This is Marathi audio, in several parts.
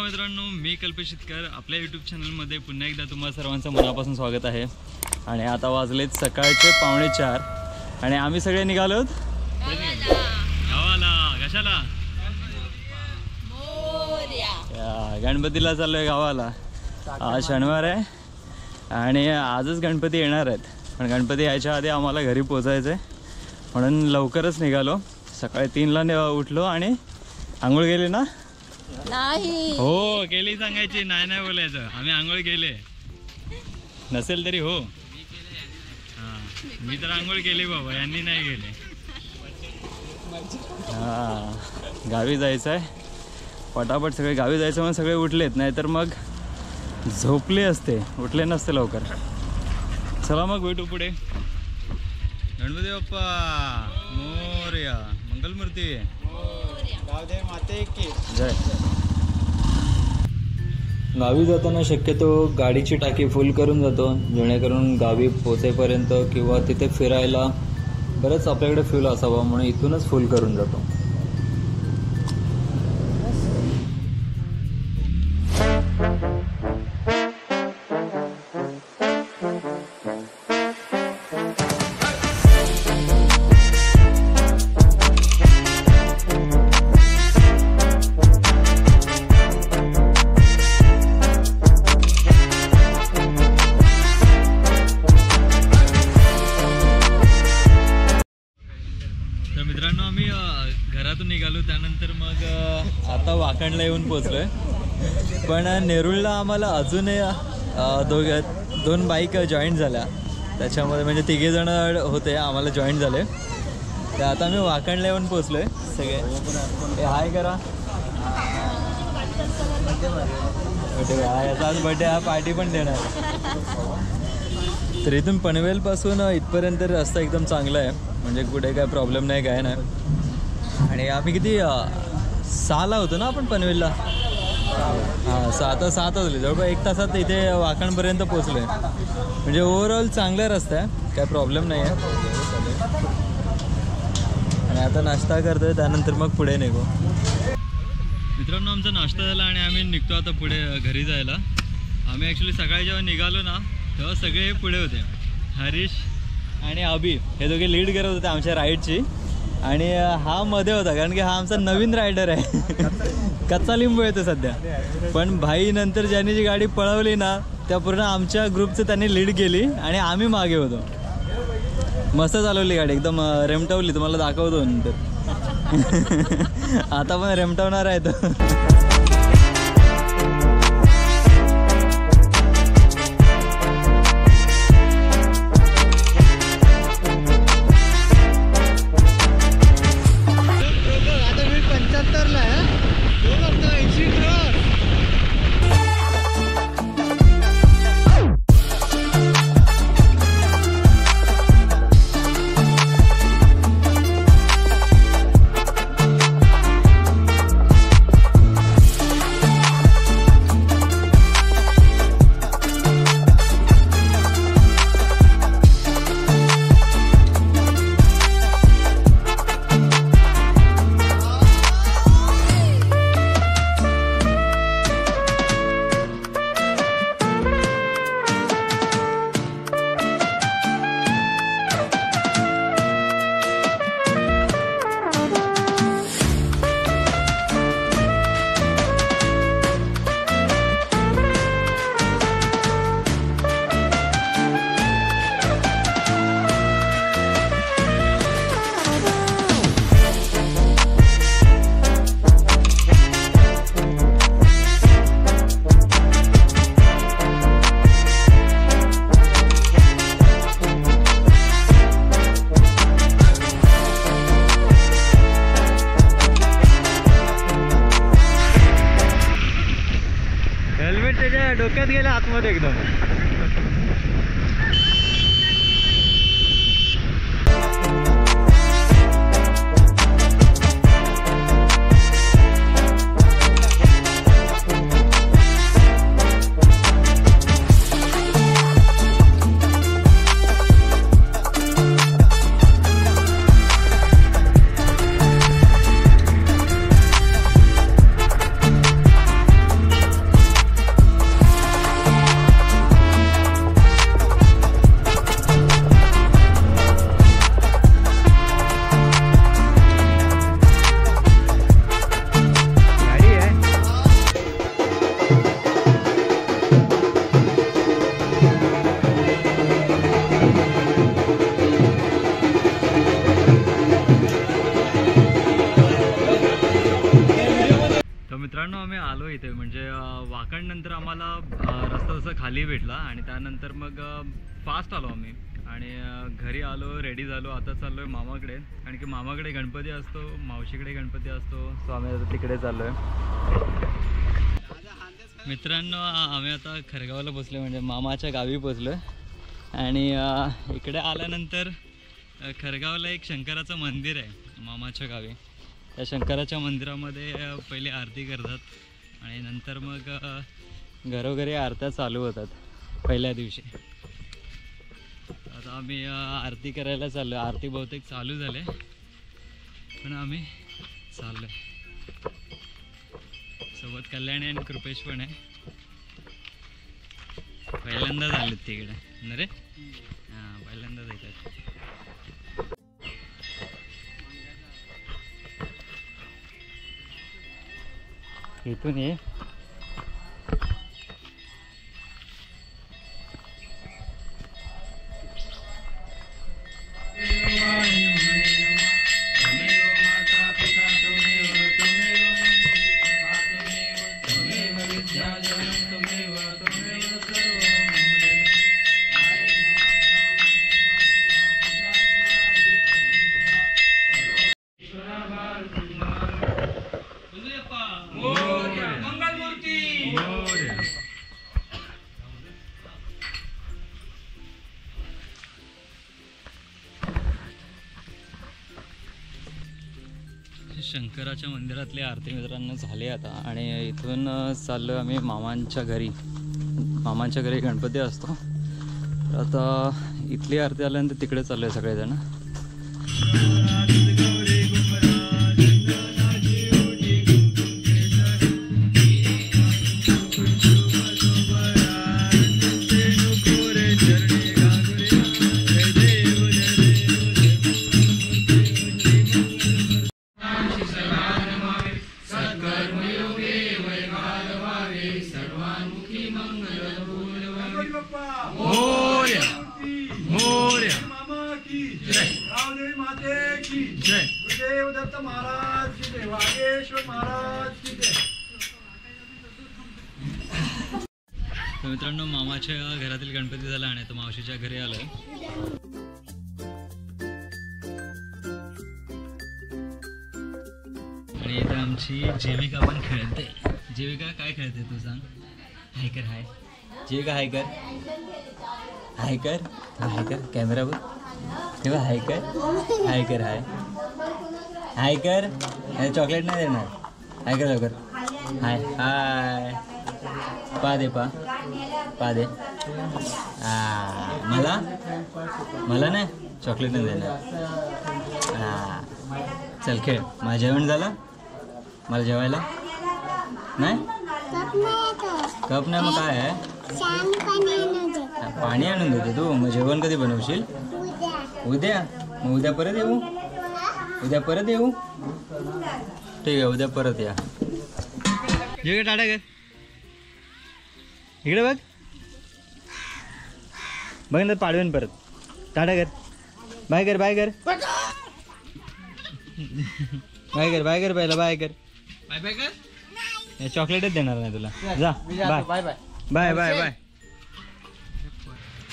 मित्रांनो, मी कल्पेश शितकर आपल्या यूट्यूब चॅनलमध्ये पुन्हा एकदा तुम्हा सर्वांचं मनापासून स्वागत आहे। आणि आता वाजलेत सकाळचे 4:45 आणि आम्ही सगळे निघालोत गावाला। कशाला? गणपतीला चाललोय गावाला। आज शनिवार आहे आणि आजच गणपती येणार आहेत, पण गणपती यायच्या आधी आम्हाला घरी पोचायचं आहे म्हणून लवकरच निघालो। सकाळी 3ला उठलो आणि आंघोळ गेली ना? नाही हो केली, सांगायची नाही नाही बोलायचं। आम्ही आंघोळ केले नसेल तरी हो। हां मी तर आंघोळ केली बाबा, यांनी नाही गेले। हां गावी जायचं आहे पटापट, सगळे गावी जायचं म्हणून सगळे उठलेत, नाहीतर मग झोपले असते, उठले नसते लवकर। चला मग भेटू पुढे। गणपती बाप्पा मोरया, मंगलमूर्ती माते की जय। गावी जाताना शक्यतो गाडीची टाकी फुल करून जातो, जेणेकरून गावी पोचेपर्यंत किंवा तिथे फिरायला बरंच आपल्याकडे फ्यूल असावं म्हणून इथूनच फुल करून जातो। मित्रांनो आम्ही घरातून निघालो, त्यानंतर मग आता वाकणला येऊन पोचलोय। पण नेरुळला आम्हाला अजून दोन बाईक जॉईंट झाल्या, त्याच्यामध्ये म्हणजे 3 जण होते, आम्हाला जॉईंट झाले। तर आता आम्ही वाकणला येऊन पोचलोय सगळे। हे हाय करा, याचा आज बर्थडे, हा पार्टी पण देणार। तर इथून पनवेलपासून इथपर्यंत रस्ता एकदम चांगला आहे, म्हणजे कुठे काय प्रॉब्लेम नाही, काय नाही। आणि आम्ही किती 6ला होतो ना आपण पनवेलला? हां 7 वाजले, जवळपास 1 तासात इथे वाकणपर्यंत पोचलो आहे। म्हणजे ओव्हरऑल चांगला रस्ता आहे, काय प्रॉब्लेम नाही आहे। आणि आता नाश्ता करतोय, त्यानंतर मग पुढे निघू। मित्रांनो आमचा नाश्ता झाला आणि आम्ही निघतो आता पुढे घरी जायला। आम्ही ॲक्च्युली सकाळी जेव्हा निघालो ना तेव्हा सगळे पुढे होते, हरीश आणि अभि हे दोघे लीड करत होते आमच्या राईडची, आणि हा मध्ये होता कारण की हा आमचा नवीन रायडर आहे। कच्चा लिंबू येतो सध्या, पण भाई नंतर ज्यांनी जी गाडी पळवली ना त्या पूर्ण आमच्या ग्रुपचं त्यांनी लीड केली आणि आम्ही मागे होतो। मस्त चालवली गाडी, एकदम रेमटवली, तुम्हाला दाखवतो नंतर। आता पण रेमटवणार आहे तो। खाली भेटला आणि त्यानंतर मग फास्ट आलो आम्ही आणि घरी आलो, रेडी झालो. आता चाललो आहे मामाकडे, कारण की मामाकडे गणपती असतो, मावशीकडे गणपती असतो. सो आम्ही आता तिकडे चाललो आहे. मित्रांनो, आम्ही आता खरगावला पोचलो, म्हणजे मामाच्या गावी पोचलो. आणि इकडे आल्यानंतर खरगावला एक शंकराचं मंदिर आहे मामाच्या गावी. त्या शंकराच्या मंदिरामध्ये पहिले आरती करतात आणि नंतर मग घरोघरी आरत्या चालू होतात पहिल्या दिवशी. आता आम्ही आरती करायला चाललो. आरती बहुतेक चालू झाले, पण आम्ही चाललो. सोबत कल्याणी आणि कृपेश पण आहे. पहिल्यांदाच आलेत तिकडे ना रे? हां, पहिल्यांदाच येतात. इथून ये. शंकराच्या मंदिरातली आरती मित्रांनो झाली आता आणि इथून चाललो आम्ही मामांच्या घरी. मामांच्या घरी गणपती असतो, तर आता इथली आरती आल्यानंतर तिकडे चाललो आहे सगळेजण. तर मित्रांनो, मामाच्या घरातील गणपती झाला आणि तो मावशीच्या घरी आलोय. आणि इथे आमची जीविका पण खेळते. जीविका काय खेळते तू सांग? हाय कर. हाय जीविका, हाय कर. हाय कर. हाय कर. कॅमेरा बघ तेव्हा. हाय कर. हाय कर. हाय हाय कर. चॉकलेट नाही देणार. हाय कर लवकर. हाय हाय. पा दे. पा दे. मला नाही चॉकलेट नाही देणार. चल खेळ. माझं जेवण झालं? मला जेवायला नाही? कप नाही मग काय आहे? पाणी आणून देते तू. मग जेवण कधी बनवशील? उद्या. मग उद्या परत येऊ? उद्या परत येऊ? ठीक आहे, उद्या परत या. इकडे टाटा कर. इकडे बघ. बघ ना पाडवेन परत. टाटा कर. बाय कर. बाय कर. बाय कर. बाय कर. पहिला बाय कर. बाय बाय कर. चॉकलेटच देणार नाही तुला. जा. Bye bye bye bye bye.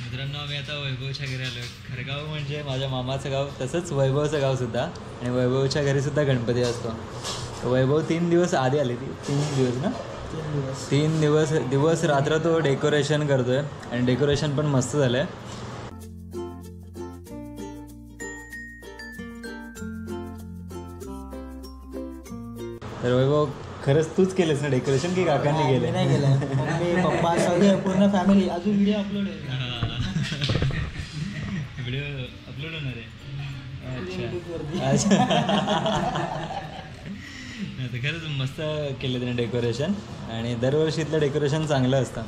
मित्रांनो, आम्ही आता वैभवच्या घरी आलो. खरगाव म्हणजे माझ्या मामाचं गाव, तसंच वैभवचं गाव सुद्धा. आणि वैभवच्या घरी सुद्धा गणपती असतो. वैभव 3 दिवस आधी आली ती. 3 दिवस ना? 3 दिवस रात्र तो डेकोरेशन करतोय आणि डेकोरेशन पण मस्त झालंय. तर वैभव, खरंच तूच केलंस ना डेकोरेशन की काकांनी केलं? नाही केलं. मम्मी, पप्पा सगळे पूर्ण फॅमिली. अजून व्हिडिओ अपलोड आहे. व्हिडिओ अपलोड होणार आहे. अच्छा. खरंच मस्त केलं त्याने डेकोरेशन आणि दरवर्षी इथलं डेकोरेशन चांगलं असतं.